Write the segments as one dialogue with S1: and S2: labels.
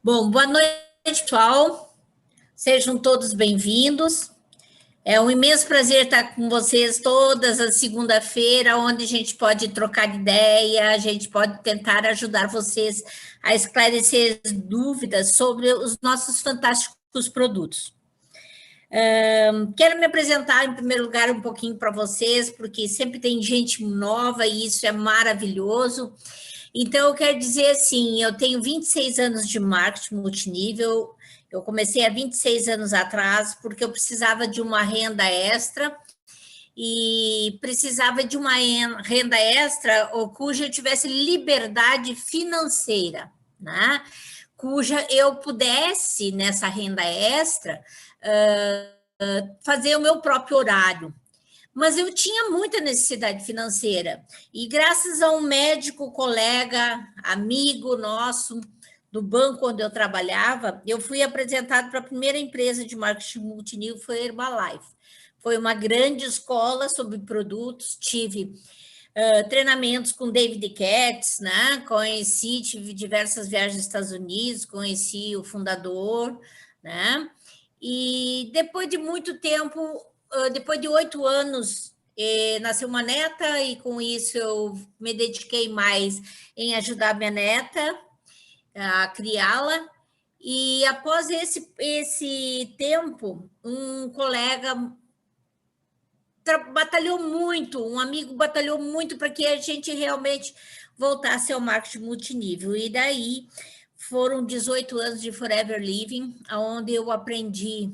S1: Bom, boa noite, pessoal. Sejam todos bem-vindos. É um imenso prazer estar com vocês todas as segunda-feira, onde a gente pode trocar ideia, a gente pode tentar ajudar vocês a esclarecer dúvidas sobre os nossos fantásticos produtos. Quero me apresentar, em primeiro lugar, um pouquinho para vocês, porque sempre tem gente nova e isso é maravilhoso. Então, eu quero dizer assim, eu tenho 26 anos de marketing multinível, eu comecei há 26 anos atrás, porque eu precisava de uma renda extra, e precisava de uma renda extra cuja eu tivesse liberdade financeira, né? Cuja eu pudesse, nessa renda extra, fazer o meu próprio horário. Mas eu tinha muita necessidade financeira. E graças a um médico, colega, amigo nosso, do banco onde eu trabalhava, eu fui apresentado para a primeira empresa de marketing multinível, foi a Herbalife. Foi uma grande escola sobre produtos, tive treinamentos com David Katz, né? Conheci, tive diversas viagens nos Estados Unidos, conheci o fundador, né? E depois de muito tempo, depois de 8 anos, nasceu uma neta, e com isso eu me dediquei mais em ajudar minha neta a criá-la. E após esse tempo, um colega batalhou muito, um amigo batalhou muito para que a gente realmente voltasse ao marketing multinível. E daí foram 18 anos de Forever Living, onde eu aprendi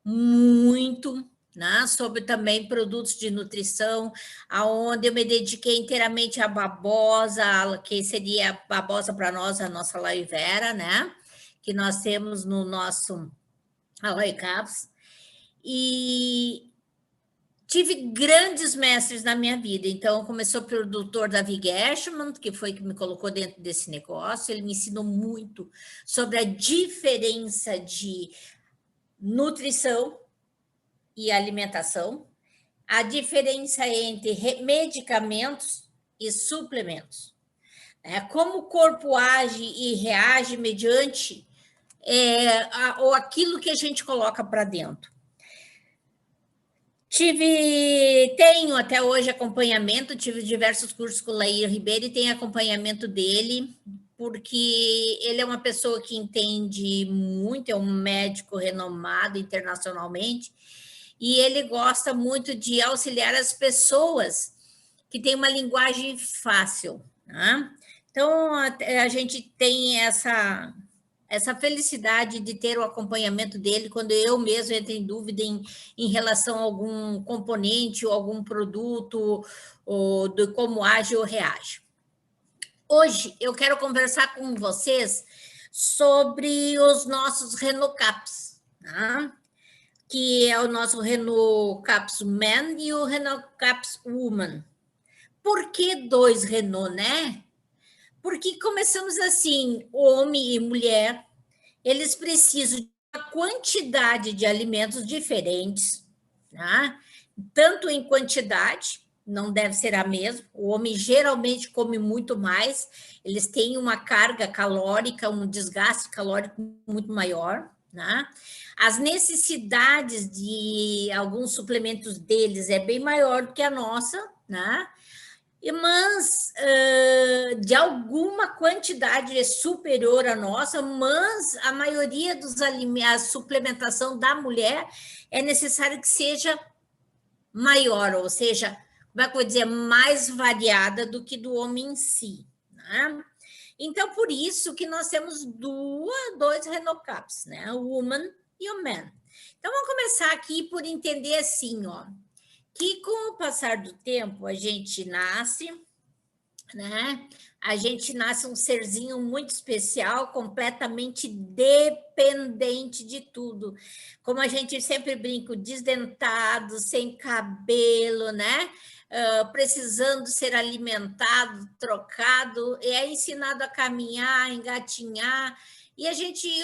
S1: muito, né, sobre também produtos de nutrição, aonde eu me dediquei inteiramente à babosa, que seria a babosa para nós, a nossa aloe vera, né, que nós temos no nosso Aloe Caps. E tive grandes mestres na minha vida. Então, começou pelo doutor David Gershman, que foi que me colocou dentro desse negócio. Ele me ensinou muito sobre a diferença de nutrição e alimentação, a diferença entre medicamentos e suplementos, né? Como o corpo age e reage mediante ou aquilo que a gente coloca para dentro. Tenho até hoje acompanhamento, tive diversos cursos com o Lair Ribeiro e tenho acompanhamento dele, porque ele é uma pessoa que entende muito, é um médico renomado internacionalmente, e ele gosta muito de auxiliar as pessoas que têm uma linguagem fácil, né? Então, a gente tem essa felicidade de ter o acompanhamento dele quando eu mesmo entro em dúvida em relação a algum componente ou algum produto, ou de como age ou reage. Hoje eu quero conversar com vocês sobre os nossos Renocaps, né? Que é o nosso Renault Caps Man e o Renault Caps Woman. Por que dois Renault, né? Porque começamos assim, homem e mulher, eles precisam de uma quantidade de alimentos diferentes, né? Tanto em quantidade, não deve ser a mesma, o homem geralmente come muito mais, eles têm uma carga calórica, um desgaste calórico muito maior, né? As necessidades de alguns suplementos deles é bem maior do que a nossa, né? Mas de alguma quantidade é superior à nossa, mas a maioria dos alimentos, a suplementação da mulher é necessário que seja maior, ou seja, como é que eu vou dizer, mais variada do que do homem em si, né? Então, por isso que nós temos dois Renocaps, né? O Woman e o Man. Então, vamos começar aqui por entender assim, ó, que com o passar do tempo a gente nasce, né? A gente nasce um serzinho muito especial, completamente dependente de tudo. Como a gente sempre brinca, desdentado, sem cabelo, né? Precisando ser alimentado, trocado, é ensinado a caminhar, engatinhar. E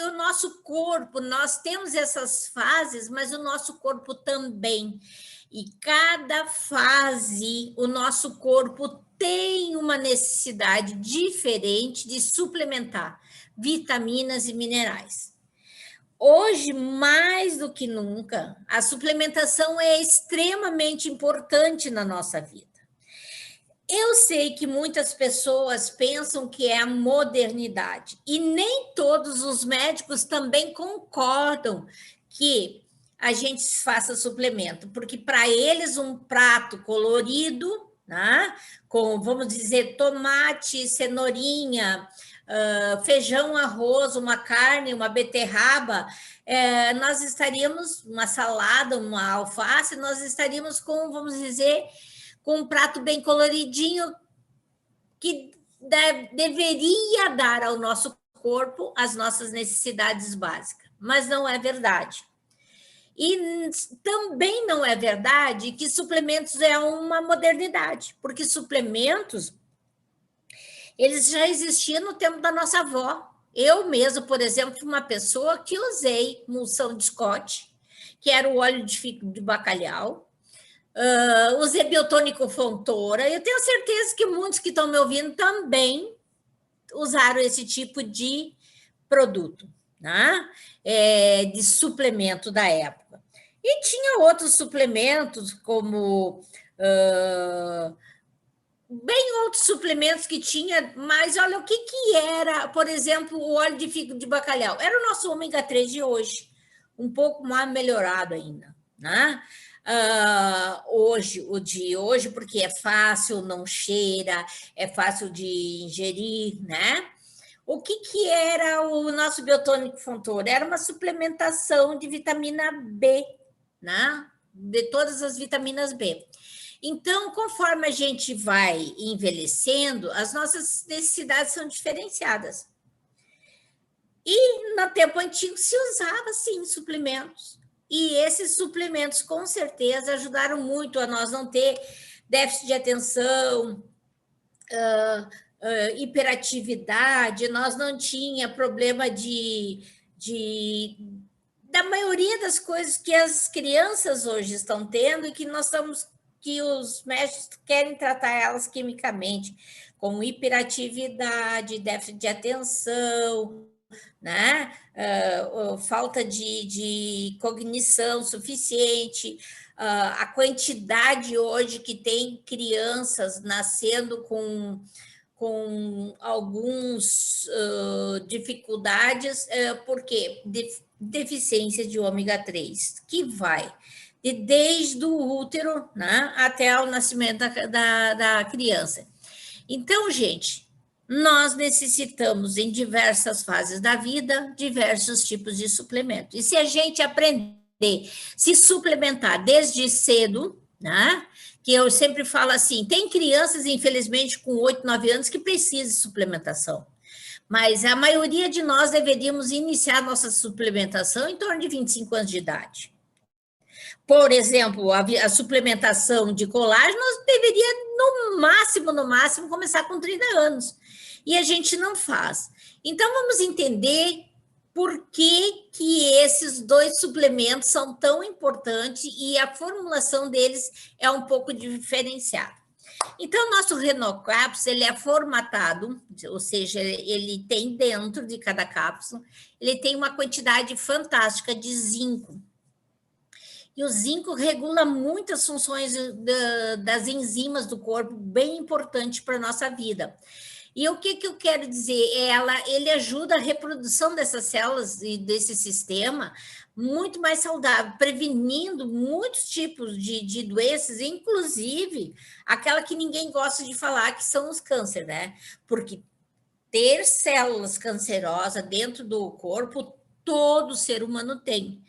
S1: o nosso corpo, nós temos essas fases, mas o nosso corpo também. E cada fase, o nosso corpo tem uma necessidade diferente de suplementar, vitaminas e minerais. Hoje, mais do que nunca, a suplementação é extremamente importante na nossa vida. Eu sei que muitas pessoas pensam que é a modernidade, e nem todos os médicos também concordam que a gente faça suplemento, porque para eles um prato colorido, né, com, vamos dizer, tomate, cenourinha, feijão, arroz, uma carne, uma beterraba, nós estaríamos, uma salada, uma alface, nós estaríamos com, vamos dizer, com um prato bem coloridinho que deveria dar ao nosso corpo as nossas necessidades básicas, mas não é verdade. E também não é verdade que suplementos é uma modernidade, porque suplementos, eles já existiam no tempo da nossa avó. Eu mesma, por exemplo, fui uma pessoa que usei emulsão de Scott, que era o óleo de figo de bacalhau, usei biotônico Fontoura. Eu tenho certeza que muitos que estão me ouvindo também usaram esse tipo de produto, né? De suplemento da época. E tinha outros suplementos, como bem outros suplementos que tinha, mas olha o que era, por exemplo, o óleo de figo de bacalhau. Era o nosso ômega 3 de hoje, um pouco mais melhorado ainda, né? O de hoje, porque é fácil, não cheira, é fácil de ingerir, né? O que era o nosso biotônico Fontoura? Era uma suplementação de vitamina B, né? De todas as vitaminas B. Então, conforme a gente vai envelhecendo, as nossas necessidades são diferenciadas. E no tempo antigo se usava, sim, suplementos. E esses suplementos, com certeza, ajudaram muito a nós não ter déficit de atenção, hiperatividade, nós não tinha problema da maioria das coisas que as crianças hoje estão tendo e que nós estamos, que os médicos querem tratar elas quimicamente, como hiperatividade, déficit de atenção, né? Falta de cognição suficiente, a quantidade hoje que tem crianças nascendo com algumas dificuldades, porque deficiência de ômega 3, que vai desde o útero, né, até o nascimento da criança. Então, gente, nós necessitamos, em diversas fases da vida, diversos tipos de suplemento. E se a gente aprender a se suplementar desde cedo, né? Que eu sempre falo assim, tem crianças, infelizmente, com 8, 9 anos que precisam de suplementação. Mas a maioria de nós deveríamos iniciar nossa suplementação em torno de 25 anos de idade. Por exemplo, a suplementação de colágeno, nós deveria, no máximo, começar com 30 anos. E a gente não faz. Então, vamos entender por que esses dois suplementos são tão importantes e a formulação deles é um pouco diferenciada. Então, nosso Renocapsula, ele é formatado, ou seja, ele tem dentro de cada cápsula, ele tem uma quantidade fantástica de zinco. E o zinco regula muitas funções das enzimas do corpo, bem importante para a nossa vida. E o que eu quero dizer? Ele ajuda a reprodução dessas células e desse sistema muito mais saudável, prevenindo muitos tipos de doenças, inclusive aquela que ninguém gosta de falar, que são os cânceres, né? Porque ter células cancerosas dentro do corpo, todo ser humano tem.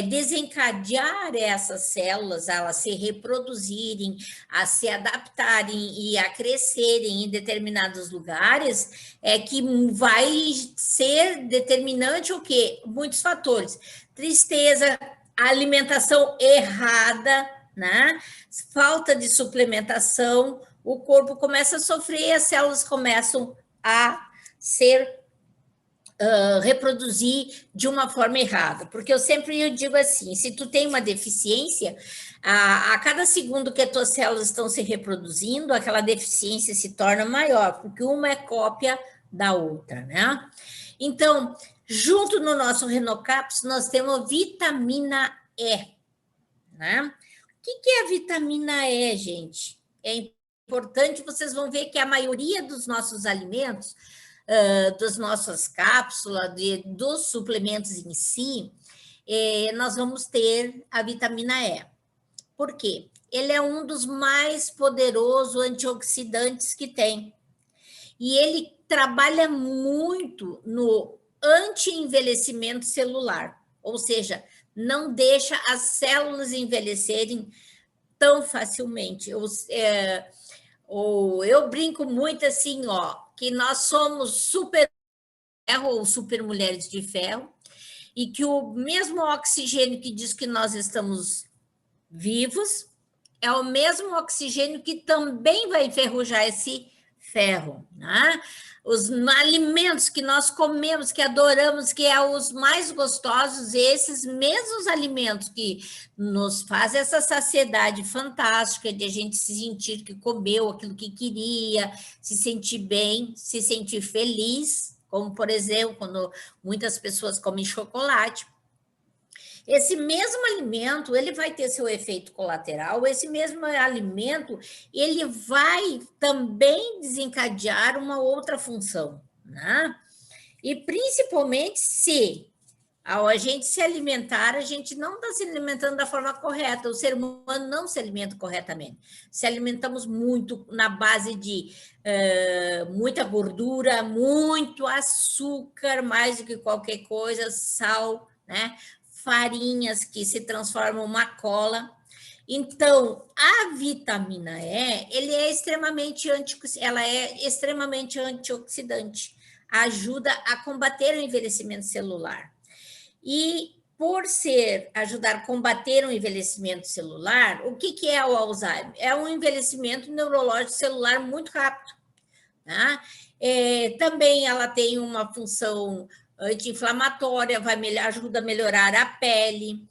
S1: Desencadear essas células, elas se reproduzirem, a se adaptarem e a crescerem em determinados lugares, que vai ser determinante o quê? Muitos fatores. Tristeza, alimentação errada, né? Falta de suplementação, o corpo começa a sofrer, as células começam a reproduzir de uma forma errada, porque eu sempre digo assim, se tu tem uma deficiência, a cada segundo que as tuas células estão se reproduzindo, aquela deficiência se torna maior, porque uma é cópia da outra, né? Então, junto no nosso Renocaps, nós temos vitamina E, né? O que é a vitamina E, gente? É importante, vocês vão ver que a maioria dos nossos alimentos, das nossas cápsulas, dos suplementos em si, nós vamos ter a vitamina E. Por quê? Ele é um dos mais poderosos antioxidantes que tem. E ele trabalha muito no anti-envelhecimento celular, ou seja, não deixa as células envelhecerem tão facilmente. Eu brinco muito assim, ó, que nós somos super ferro ou super mulheres de ferro, e que o mesmo oxigênio que diz que nós estamos vivos é o mesmo oxigênio que também vai enferrujar esse ferro, né? Os alimentos que nós comemos, que adoramos, que é os mais gostosos, esses mesmos alimentos que nos fazem essa saciedade fantástica de a gente se sentir que comeu aquilo que queria, se sentir bem, se sentir feliz, como, por exemplo, quando muitas pessoas comem chocolate. Esse mesmo alimento, ele vai ter seu efeito colateral, esse mesmo alimento, ele vai também desencadear uma outra função, né? E principalmente se, ao a gente se alimentar, a gente não está se alimentando da forma correta, o ser humano não se alimenta corretamente. Se alimentamos muito na base de muita gordura, muito açúcar, mais do que qualquer coisa, sal, né? Farinhas que se transformam em uma cola. Então, a vitamina E, ela é extremamente antioxidante, ajuda a combater o envelhecimento celular. E por ajudar a combater o envelhecimento celular, o que é o Alzheimer? É um envelhecimento neurológico celular muito rápido. Tá? Também ela tem uma função anti-inflamatória, ajuda a melhorar a pele,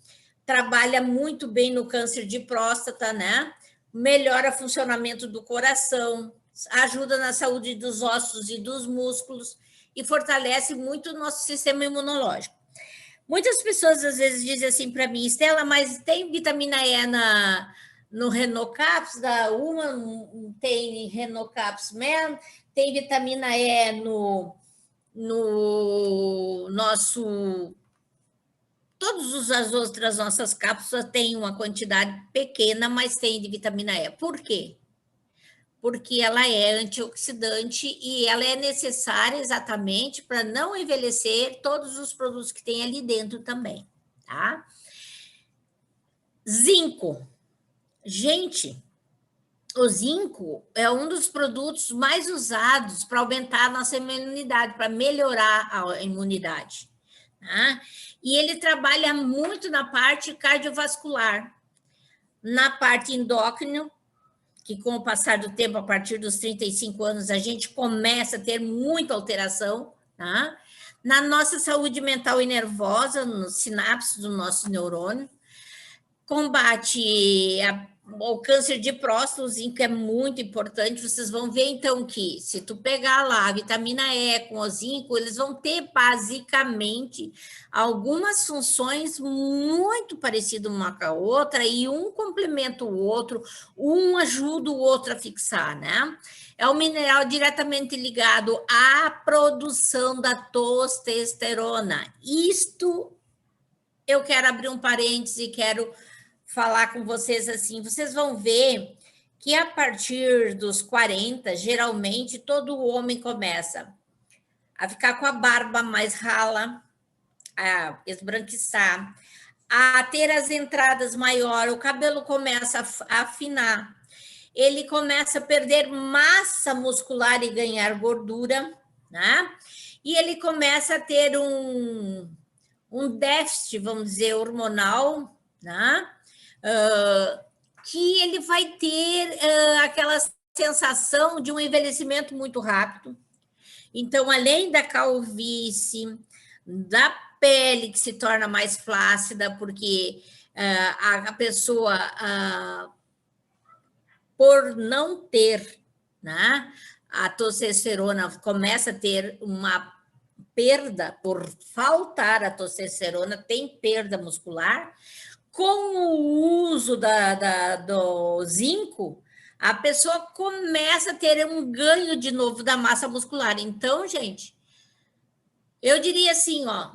S1: trabalha muito bem no câncer de próstata, né? Melhora o funcionamento do coração, ajuda na saúde dos ossos e dos músculos e fortalece muito o nosso sistema imunológico. Muitas pessoas às vezes dizem assim para mim, Estela, mas tem vitamina E no Renocaps, tem Renocaps Man, tem vitamina E no nosso... Todas as outras nossas cápsulas têm uma quantidade pequena, mas tem de vitamina E. Por quê? Porque ela é antioxidante e ela é necessária exatamente para não envelhecer todos os produtos que tem ali dentro também, tá? Zinco. Gente, o zinco é um dos produtos mais usados para aumentar a nossa imunidade, para melhorar a imunidade, tá? E ele trabalha muito na parte cardiovascular, na parte endócrina, que com o passar do tempo, a partir dos 35 anos, a gente começa a ter muita alteração, tá? Na nossa saúde mental e nervosa, nos sinapses do nosso neurônio, combate o câncer de próstata, o zinco é muito importante. Vocês vão ver, então, que se tu pegar lá a vitamina E com o zinco, eles vão ter, basicamente, algumas funções muito parecidas uma com a outra, e um complementa o outro, um ajuda o outro a fixar, né? É um mineral diretamente ligado à produção da testosterona. Isto, eu quero abrir um parêntese e quero falar com vocês assim, vocês vão ver que a partir dos 40, geralmente, todo homem começa a ficar com a barba mais rala, a esbranquiçar, a ter as entradas maiores, o cabelo começa a afinar, ele começa a perder massa muscular e ganhar gordura, né? E ele começa a ter um déficit, vamos dizer, hormonal, né? Que ele vai ter aquela sensação de um envelhecimento muito rápido. Então, além da calvície, da pele que se torna mais flácida, porque a pessoa, por não ter, né, a testosterona, começa a ter uma perda, por faltar a testosterona, tem perda muscular. Com o uso do zinco, a pessoa começa a ter um ganho de novo da massa muscular. Então, gente, eu diria assim, ó,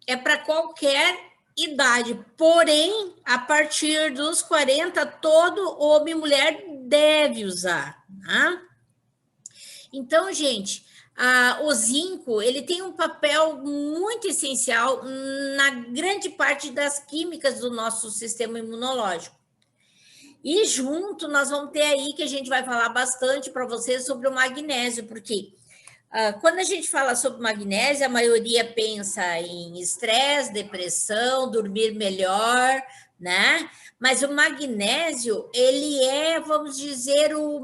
S1: é para qualquer idade, porém, a partir dos 40, todo homem e mulher deve usar, tá? Então, gente, o zinco, ele tem um papel muito essencial na grande parte das químicas do nosso sistema imunológico. E junto, nós vamos ter aí que a gente vai falar bastante para vocês sobre o magnésio, porque quando a gente fala sobre magnésio, a maioria pensa em estresse, depressão, dormir melhor, né? Mas o magnésio, ele é, vamos dizer, o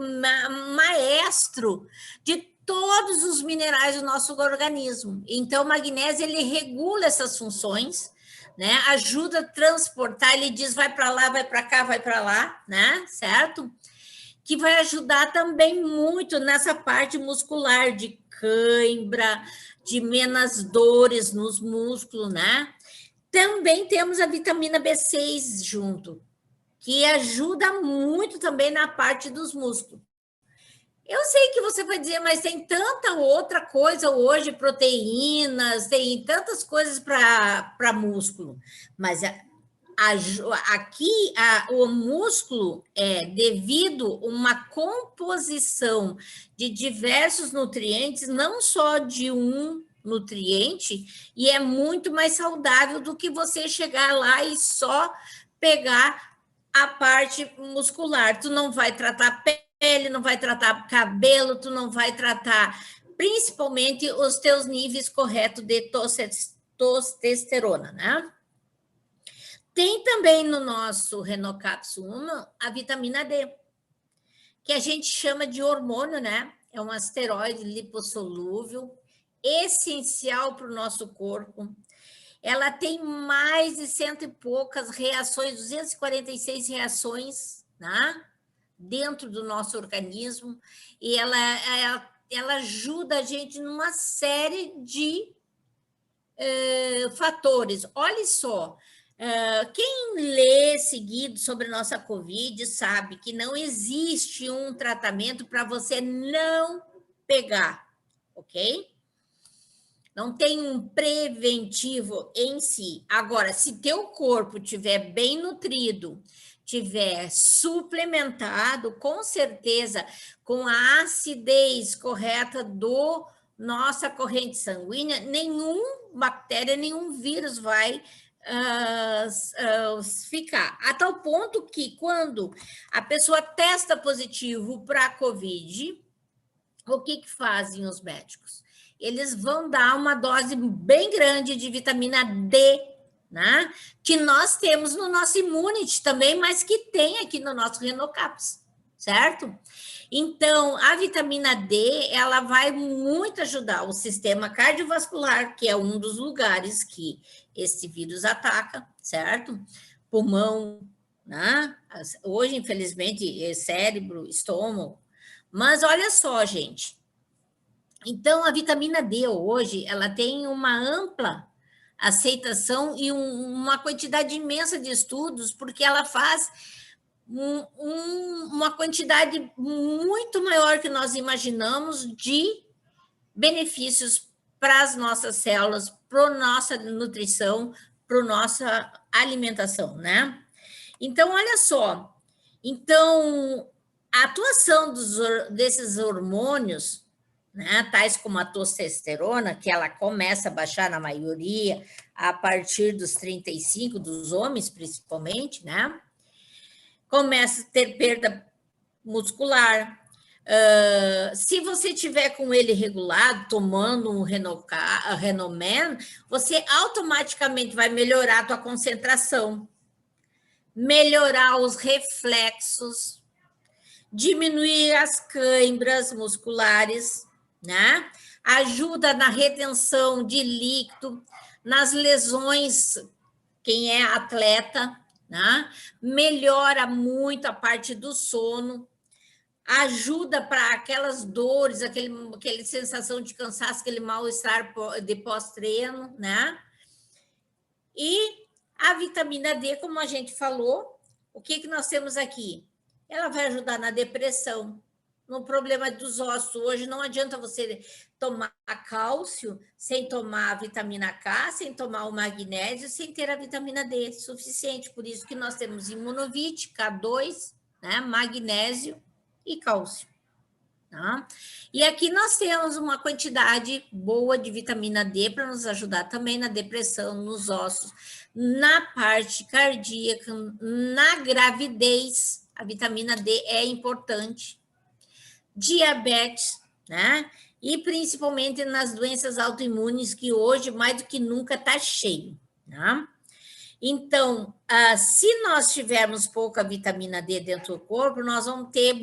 S1: maestro de todos os minerais do nosso organismo. Então, o magnésio, ele regula essas funções, né? Ajuda a transportar, ele diz vai para lá, vai para cá, vai para lá, né? Certo? Que vai ajudar também muito nessa parte muscular de cãibra, de menos dores nos músculos, né? Também temos a vitamina B6 junto, que ajuda muito também na parte dos músculos. Eu sei que você vai dizer, mas tem tanta outra coisa hoje, proteínas, tem tantas coisas para músculo, mas aqui o músculo é devido a uma composição de diversos nutrientes, não só de um nutriente, e é muito mais saudável do que você chegar lá e só pegar a parte muscular. Tu não vai tratar pele, não vai tratar cabelo, tu não vai tratar principalmente os teus níveis corretos de testosterona, né? Tem também no nosso Renocapsula a vitamina D, que a gente chama de hormônio, né? É um asteroide lipossolúvel, essencial para o nosso corpo. Ela tem mais de 100 e poucas reações, 246 reações, né? Dentro do nosso organismo, e ela ajuda a gente numa série de fatores. Olha só, quem lê seguido sobre a nossa Covid sabe que não existe um tratamento para você não pegar, ok? Não tem um preventivo em si. Agora, se teu corpo estiver bem nutrido, tiver suplementado, com certeza, com a acidez correta do nossa corrente sanguínea, nenhum bactéria, nenhum vírus vai ficar. A tal ponto que, quando a pessoa testa positivo para a Covid, o que fazem os médicos? Eles vão dar uma dose bem grande de vitamina D, né? Que nós temos no nosso Immunity também, mas que tem aqui no nosso Renocaps, certo? Então, a vitamina D, ela vai muito ajudar o sistema cardiovascular, que é um dos lugares que esse vírus ataca, certo? Pulmão, né? Hoje, infelizmente, é cérebro, estômago. Mas olha só, gente. Então, a vitamina D hoje, ela tem uma ampla aceitação e uma quantidade imensa de estudos, porque ela faz uma quantidade muito maior que nós imaginamos de benefícios para as nossas células, para a nossa nutrição, para a nossa alimentação, né? Então, olha só. Então, a atuação desses hormônios, né, tais como a testosterona, que ela começa a baixar na maioria a partir dos 35, dos homens principalmente, né? Começa a ter perda muscular. Se você tiver com ele regulado, tomando um Renoman, você automaticamente vai melhorar a tua concentração, melhorar os reflexos, diminuir as câimbras musculares, né? Ajuda na retenção de líquido, nas lesões, quem é atleta, né? Melhora muito a parte do sono, ajuda para aquelas dores, aquele sensação de cansaço, aquele mal-estar de pós-treino, né? E a vitamina D, como a gente falou, o que nós temos aqui? Ela vai ajudar na depressão, no problema dos ossos. Hoje não adianta você tomar cálcio sem tomar a vitamina K, sem tomar o magnésio, sem ter a vitamina D suficiente. Por isso que nós temos imunovite, K2, né, magnésio e cálcio. Tá? E aqui nós temos uma quantidade boa de vitamina D para nos ajudar também na depressão, nos ossos, na parte cardíaca, na gravidez. A vitamina D é importante. Diabetes, né? E principalmente nas doenças autoimunes, que hoje, mais do que nunca, está cheio. Tá? Então, se nós tivermos pouca vitamina D dentro do corpo, nós vamos ter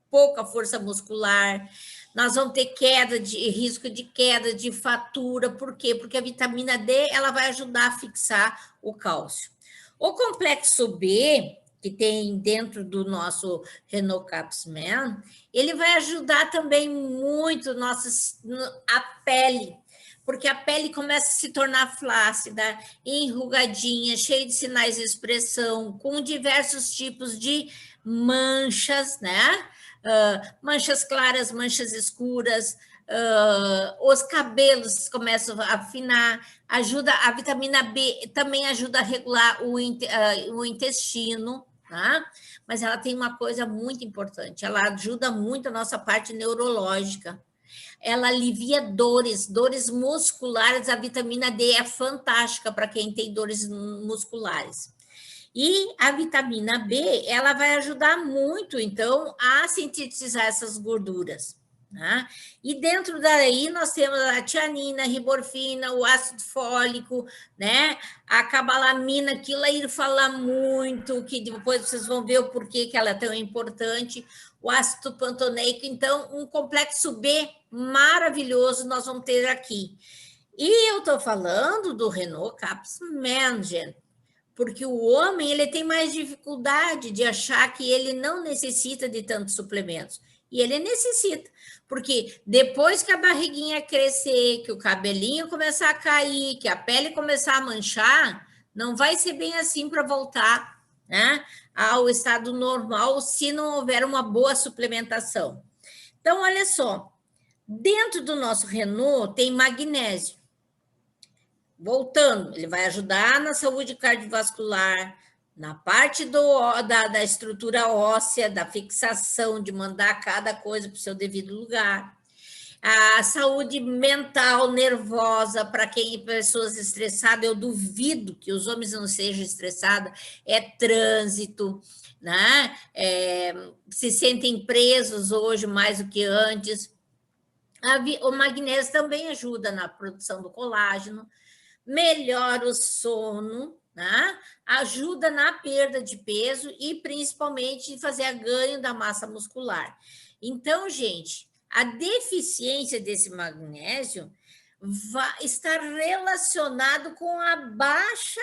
S1: pouca força muscular, nós vamos ter risco de queda, de fratura. Por quê? Porque a vitamina D ela vai ajudar a fixar o cálcio. O complexo B, que tem dentro do nosso Renocapsman, ele vai ajudar também muito a pele, porque a pele começa a se tornar flácida, enrugadinha, cheia de sinais de expressão, com diversos tipos de manchas, né? Manchas claras, manchas escuras, os cabelos começam a afinar, a vitamina B também ajuda a regular o intestino, tá? Mas ela tem uma coisa muito importante, ela ajuda muito a nossa parte neurológica, ela alivia dores musculares, a vitamina D é fantástica para quem tem dores musculares. E a vitamina B, ela vai ajudar muito, então, a sintetizar essas gorduras. Né? E dentro daí nós temos a tianina, a riborfina, o ácido fólico, né? A cabalamina, que o Laír fala muito, que depois vocês vão ver o porquê que ela é tão importante, o ácido pantonéico. Então, um complexo B maravilhoso nós vamos ter aqui. E eu estou falando do Renocapsman, gente, porque o homem ele tem mais dificuldade de achar que ele não necessita de tantos suplementos. E ele necessita, porque depois que a barriguinha crescer, que o cabelinho começar a cair, que a pele começar a manchar, não vai ser bem assim para voltar, né, ao estado normal se não houver uma boa suplementação. Então, olha só, dentro do nosso Renault tem magnésio. Voltando, ele vai ajudar na saúde cardiovascular, na parte da estrutura óssea, da fixação, de mandar cada coisa para o seu devido lugar. A saúde mental, nervosa, para quem pessoas estressadas, eu duvido que os homens não sejam estressados, é trânsito, né? Se sentem presos hoje mais do que antes. O magnésio também ajuda na produção do colágeno, melhora o sono, né? Ajuda na perda de peso e principalmente fazer ganho da massa muscular. Então, gente, a deficiência desse magnésio vai estar relacionado com a baixa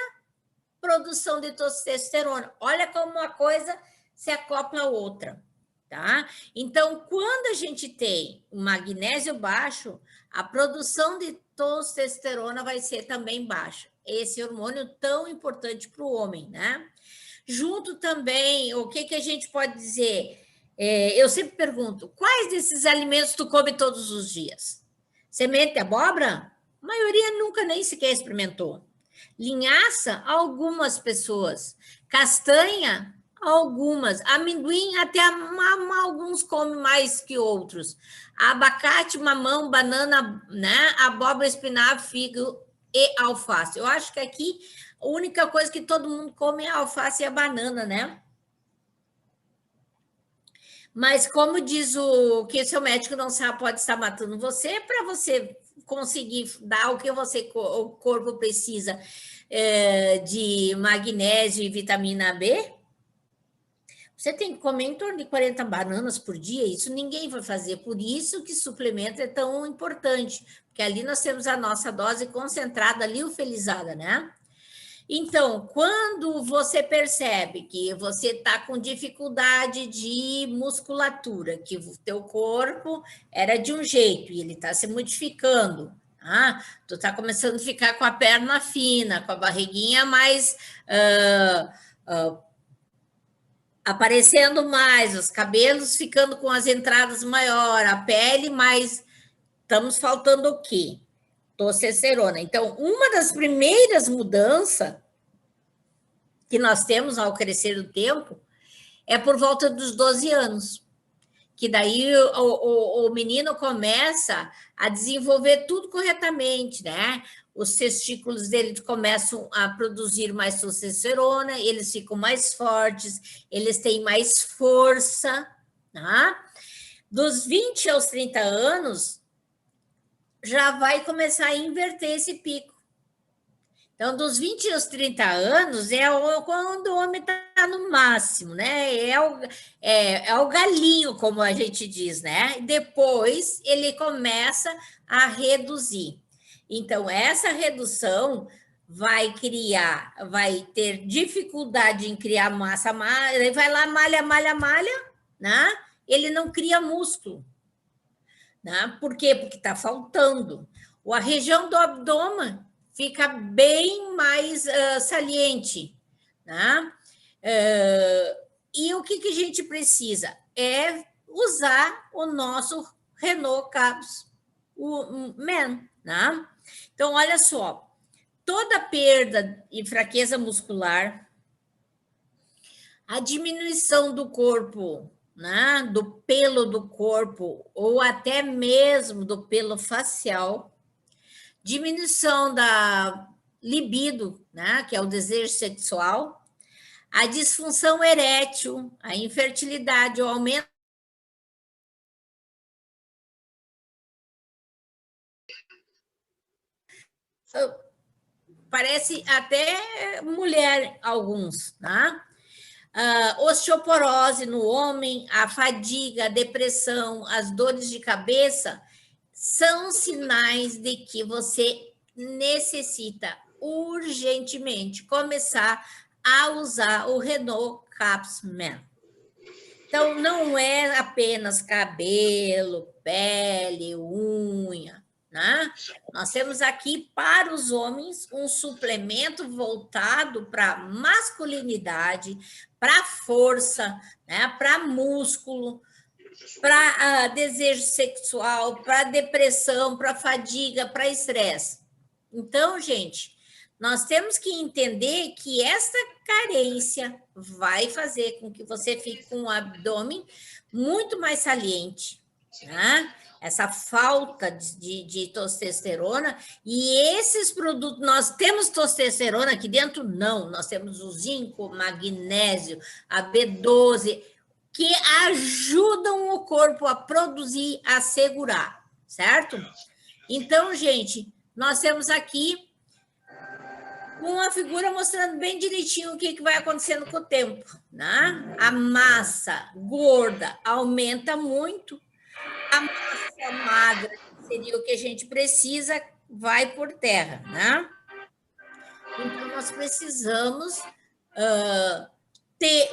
S1: produção de testosterona. Olha como uma coisa se acopla a outra. Tá? Então, quando a gente tem o magnésio baixo, a produção de testosterona vai ser também baixa. Esse hormônio tão importante para o homem, né? Junto também, o que a gente pode dizer? Eu sempre pergunto, quais desses alimentos tu come todos os dias? Semente de abóbora? A maioria nunca nem sequer experimentou. Linhaça? Algumas pessoas. Castanha? Algumas. Amendoim, até alguns comem mais que outros. Abacate, mamão, banana, né? Abóbora, espinafre, figo e alface. Eu acho que aqui a única coisa que todo mundo come é a alface e a banana, né? Mas como diz o que seu médico não sabe, pode estar matando você, para você conseguir dar o que o corpo precisa de magnésio e vitamina B, você tem que comer em torno de 40 bananas por dia, isso ninguém vai fazer, por isso que suplemento é tão importante, porque ali nós temos a nossa dose concentrada, liofilizada, né? Então, quando você percebe que você está com dificuldade de musculatura, que o teu corpo era de um jeito e ele está se modificando, tu está começando a ficar com a perna fina, com a barriguinha mais aparecendo mais, os cabelos ficando com as entradas maior, a pele mais. Estamos faltando o quê? Testosterona. Então, uma das primeiras mudanças que nós temos ao crescer do tempo é por volta dos 12 anos, que daí o menino começa a desenvolver tudo corretamente, né? Os testículos dele começam a produzir mais testosterona, eles ficam mais fortes, eles têm mais força, tá? Dos 20 aos 30 anos, já vai começar a inverter esse pico. Então, dos 20 aos 30 anos é quando o homem está no máximo, né? É o galinho, como a gente diz, né? Depois ele começa a reduzir. Então, essa redução vai ter dificuldade em criar massa, ele vai lá, malha, né? Ele não cria músculo. Né? Por quê? Porque está faltando. A região do abdômen fica bem mais saliente. Né? E o que a gente precisa? É usar o nosso Renault Caps Men. Né? Então, olha só, toda perda e fraqueza muscular, a diminuição do corpo, né, do pelo do corpo, ou até mesmo do pelo facial, diminuição da libido, né, que é o desejo sexual, a disfunção erétil, a infertilidade, o aumento. Parece até mulher, alguns, tá? Osteoporose no homem, a fadiga, a depressão, as dores de cabeça são sinais de que você necessita urgentemente começar a usar o Renault Caps Men. Então, não é apenas cabelo, pele, unha, né? Nós temos aqui para os homens um suplemento voltado para masculinidade, para força, né? Para músculo, para desejo sexual, para depressão, para fadiga, para estresse. Então, gente, nós temos que entender que essa carência vai fazer com que você fique com um abdômen muito mais saliente, né? Essa falta de testosterona, e esses produtos, nós temos testosterona aqui dentro? Não, nós temos o zinco, magnésio, a B12, que ajudam o corpo a produzir, a segurar, certo? Então, gente, nós temos aqui uma figura mostrando bem direitinho o que vai acontecendo com o tempo, né? A massa gorda aumenta muito, a massa magra, que seria o que a gente precisa, vai por terra, né? Então, nós precisamos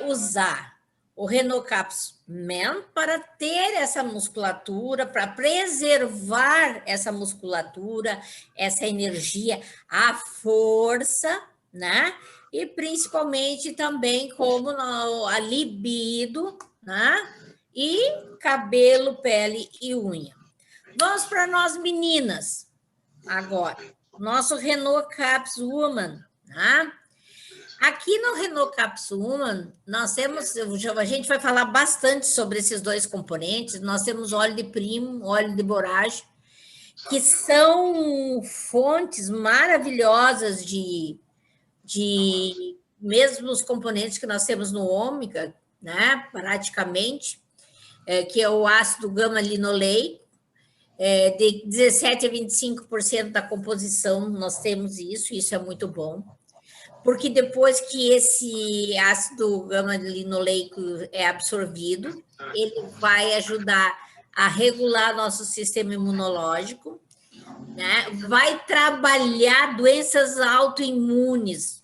S1: usar o Renault Caps Men para ter essa musculatura, para preservar essa musculatura, essa energia, a força, né? E principalmente também como a libido, né? E cabelo, pele e unha. Vamos para nós meninas agora. Nosso Renault Caps Woman, né? Aqui no Renault Caps Woman, nós temos, a gente vai falar bastante sobre esses dois componentes. Nós temos óleo de primo, óleo de boragem, que são fontes maravilhosas de mesmo os componentes que nós temos no ômega, né, praticamente, que é o ácido gama-linoleico, de 17 a 25% da composição, nós temos isso é muito bom. Porque depois que esse ácido gama-linoleico é absorvido, ele vai ajudar a regular nosso sistema imunológico, né? Vai trabalhar doenças autoimunes,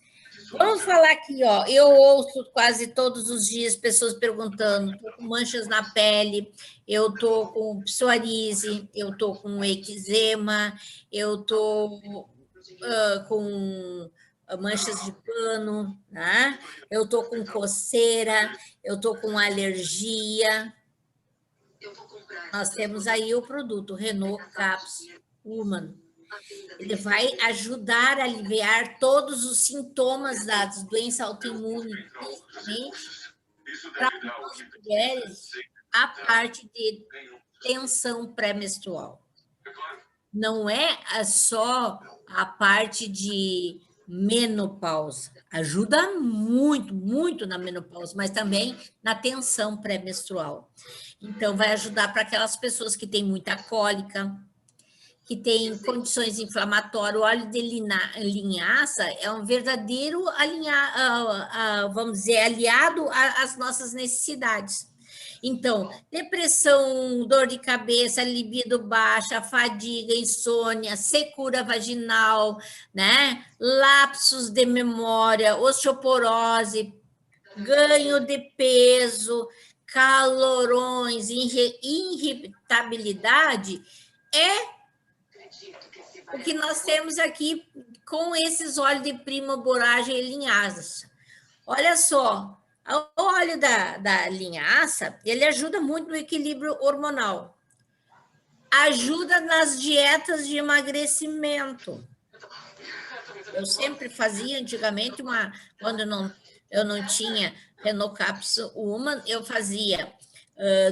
S1: Vamos falar aqui, ó. Eu ouço quase todos os dias pessoas perguntando: estou com manchas na pele, eu estou com psoríase, eu estou com eczema, eu estou com manchas de pano, né? Eu estou com coceira, eu estou com alergia. Nós temos aí o produto Renault Caps Human. Ele vai ajudar a aliviar todos os sintomas da doença autoimune, principalmente para as mulheres, a parte de tensão pré-menstrual. Não é só a parte de menopausa. Ajuda muito, muito na menopausa, mas também na tensão pré-menstrual. Então, vai ajudar para aquelas pessoas que têm muita cólica, que tem condições inflamatórias. O óleo de linhaça é um verdadeiro vamos dizer, aliado às nossas necessidades. Então, depressão, dor de cabeça, libido baixa, fadiga, insônia, secura vaginal, né? Lapsos de memória, osteoporose, ganho de peso, calorões, irritabilidade, é o que nós temos aqui com esses óleos de prima boragem e linhaça. Olha só, o óleo da linhaça, ele ajuda muito no equilíbrio hormonal. Ajuda nas dietas de emagrecimento. Eu sempre fazia, antigamente, quando eu não tinha Renault Caps Human, eu fazia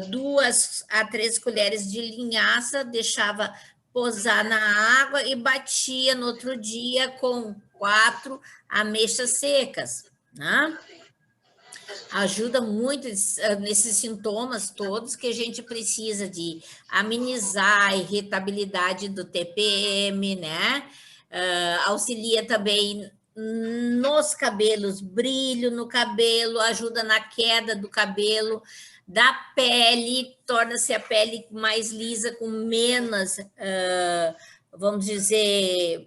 S1: 2 a 3 colheres de linhaça, deixava posar na água e batia no outro dia com 4 ameixas secas, né? Ajuda muito nesses sintomas todos que a gente precisa de amenizar a irritabilidade do TPM, né? Auxilia também nos cabelos, brilho no cabelo, ajuda na queda do cabelo, da pele, torna-se a pele mais lisa, com menos, vamos dizer,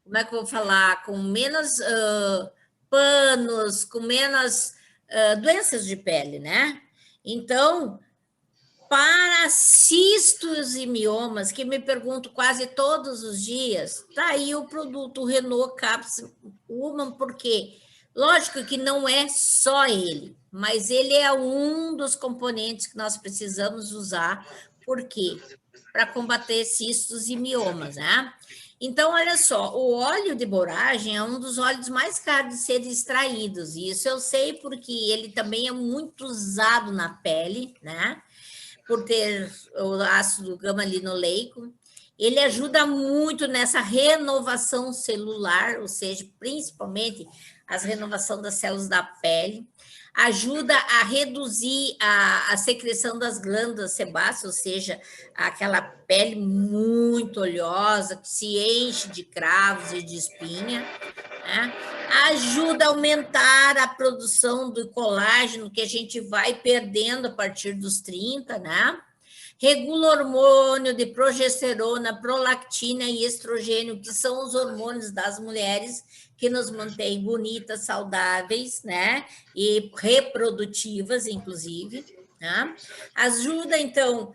S1: como é que eu vou falar? Com menos panos, com menos doenças de pele, né? Então, para cistos e miomas, que me pergunto quase todos os dias, tá aí o produto Renault Caps Human, porque lógico que não é só ele, mas ele é um dos componentes que nós precisamos usar, por quê? Para combater cistos e miomas, né? Então, olha só, o óleo de boragem é um dos óleos mais caros de serem extraídos, e isso eu sei porque ele também é muito usado na pele, né? Por ter o ácido gama-linoleico. Ele ajuda muito nessa renovação celular, ou seja, principalmente a renovação das células da pele. Ajuda a reduzir a secreção das glândulas sebáceas, ou seja, aquela pele muito oleosa, que se enche de cravos e de espinha, né? Ajuda a aumentar a produção do colágeno, que a gente vai perdendo a partir dos 30, né? Regula hormônio de progesterona, prolactina e estrogênio, que são os hormônios das mulheres que nos mantêm bonitas, saudáveis, né? E reprodutivas, inclusive, né? Ajuda, então,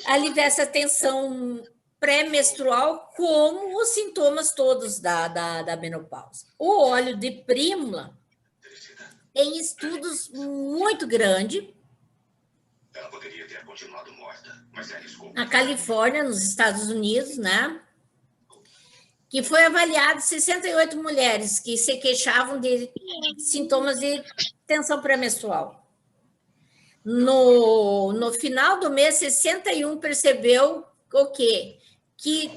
S1: a aliviar essa tensão pré-menstrual, como os sintomas todos da menopausa. O óleo de prímula tem estudos muito grandes na Califórnia, nos Estados Unidos, né? Que foi avaliado 68 mulheres que se queixavam de sintomas de tensão pré-menstrual. No final do mês, 61 percebeu o quê? Que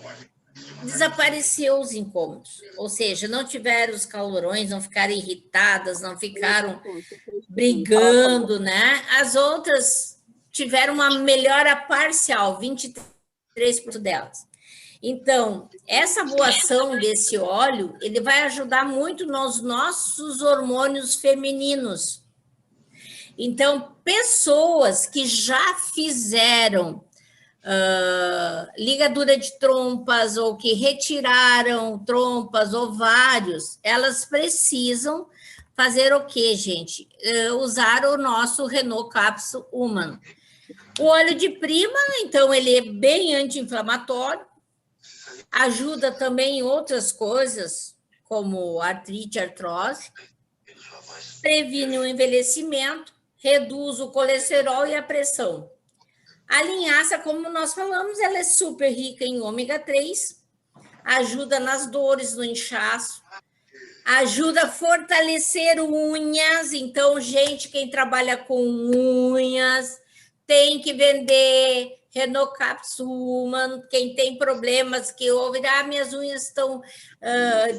S1: desapareceu os incômodos, ou seja, não tiveram os calorões, não ficaram irritadas, não ficaram brigando, né? As outras tiveram uma melhora parcial, 23% delas. Então, essa boa ação desse óleo, ele vai ajudar muito nos nossos hormônios femininos. Então, pessoas que já fizeram ligadura de trompas ou que retiraram trompas, ovários, elas precisam fazer o quê, gente? Usar o nosso Renault Capsule Human. O óleo de prima, então, ele é bem anti-inflamatório, ajuda também em outras coisas, como artrite, artrose, previne o envelhecimento, reduz o colesterol e a pressão. A linhaça, como nós falamos, ela é super rica em ômega 3, ajuda nas dores, no inchaço, ajuda a fortalecer unhas. Então, gente, quem trabalha com unhas tem que vender Renault Capsule Human. Quem tem problemas que ouvem, minhas unhas estão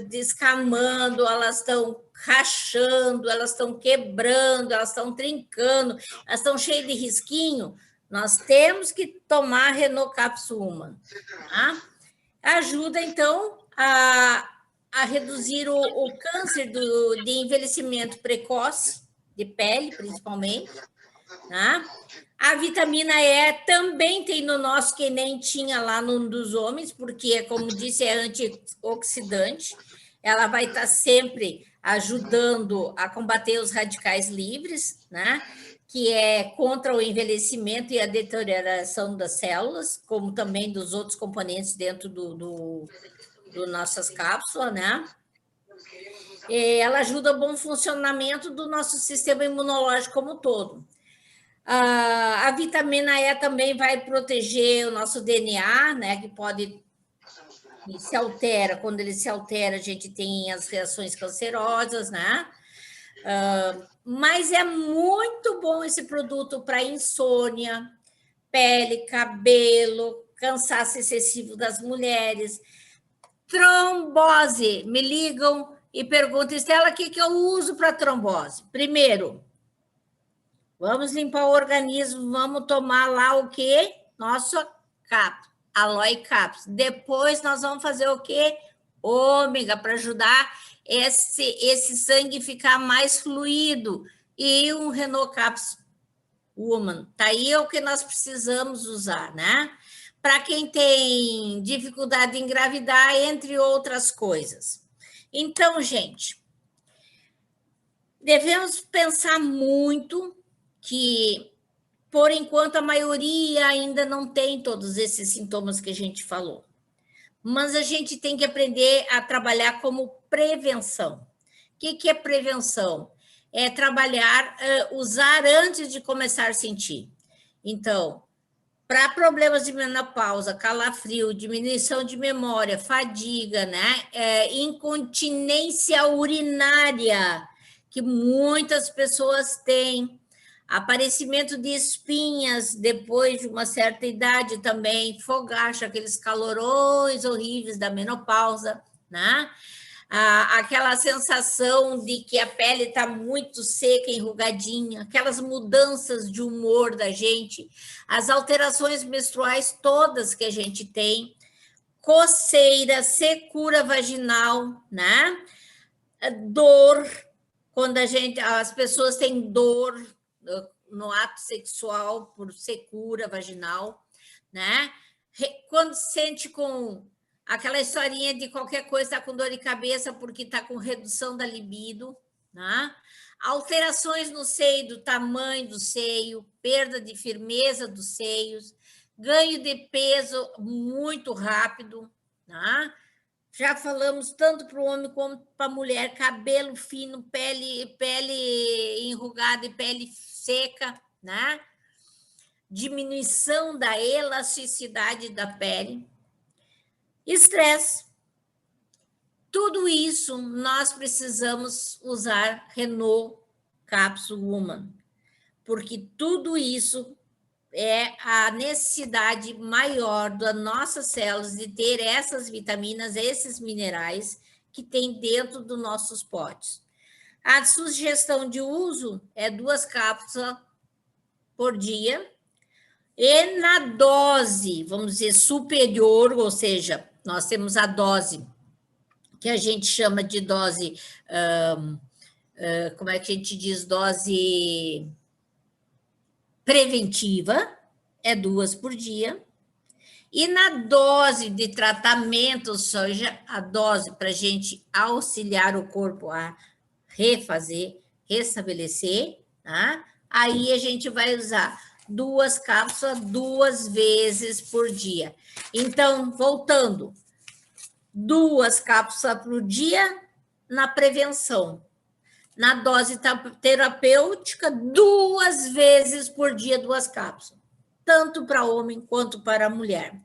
S1: descamando, elas estão rachando, elas estão quebrando, elas estão trincando, elas estão cheias de risquinho. Nós temos que tomar Renault Capsule Human. Tá? Ajuda, então, a reduzir o câncer de envelhecimento precoce, de pele, principalmente. Tá? A vitamina E também tem no nosso, que nem tinha lá no dos homens, porque, como disse, é antioxidante. Ela vai estar sempre ajudando a combater os radicais livres, né? Que é contra o envelhecimento e a deterioração das células, como também dos outros componentes dentro do nossas cápsulas, né? Ela ajuda o bom funcionamento do nosso sistema imunológico como um todo. A vitamina E também vai proteger o nosso DNA, né? Que pode se altera. Quando ele se altera, a gente tem as reações cancerosas, né? Mas é muito bom esse produto para insônia, pele, cabelo, cansaço excessivo das mulheres, trombose. Me ligam e perguntam, Estela, o que eu uso para trombose? Primeiro, vamos limpar o organismo, vamos tomar lá o quê? Nosso Aloe Caps. Depois nós vamos fazer o quê? Ômega, para ajudar esse sangue ficar mais fluido. E um Renault Caps Woman. Tá aí é o que nós precisamos usar, né? Para quem tem dificuldade em engravidar, entre outras coisas. Então, gente, devemos pensar muito que, por enquanto, a maioria ainda não tem todos esses sintomas que a gente falou. Mas a gente tem que aprender a trabalhar como prevenção. O que é prevenção? É trabalhar, usar antes de começar a sentir. Então, para problemas de menopausa, calafrio, diminuição de memória, fadiga, né? Incontinência urinária, que muitas pessoas têm, aparecimento de espinhas depois de uma certa idade também, fogacho, aqueles calorões horríveis da menopausa, né? Aquela sensação de que a pele está muito seca, enrugadinha, aquelas mudanças de humor da gente, as alterações menstruais todas que a gente tem, coceira, secura vaginal, né? Dor, quando as pessoas têm dor no ato sexual por secura vaginal, né? Quando sente com aquela historinha de qualquer coisa está com dor de cabeça porque está com redução da libido, né? Alterações no seio, do tamanho do seio, perda de firmeza dos seios, ganho de peso muito rápido, né? Já falamos tanto para o homem como para a mulher, cabelo fino, pele enrugada e pele seca, né? Diminuição da elasticidade da pele, estresse. Tudo isso nós precisamos usar Renault Capsule Woman, porque tudo isso é a necessidade maior das nossas células de ter essas vitaminas, esses minerais que tem dentro dos nossos potes. A sugestão de uso é 2 cápsulas por dia e na dose, vamos dizer, superior, ou seja, nós temos a dose que a gente chama de dose, como é que a gente diz, dose preventiva, é 2 por dia, E na dose de tratamento, seja a dose para a gente auxiliar o corpo a refazer, restabelecer, tá? Aí a gente vai usar 2 cápsulas 2 vezes por dia. Então, voltando, 2 cápsulas por dia na prevenção. Na dose terapêutica, 2 vezes por dia, 2 cápsulas. Tanto para homem quanto para mulher.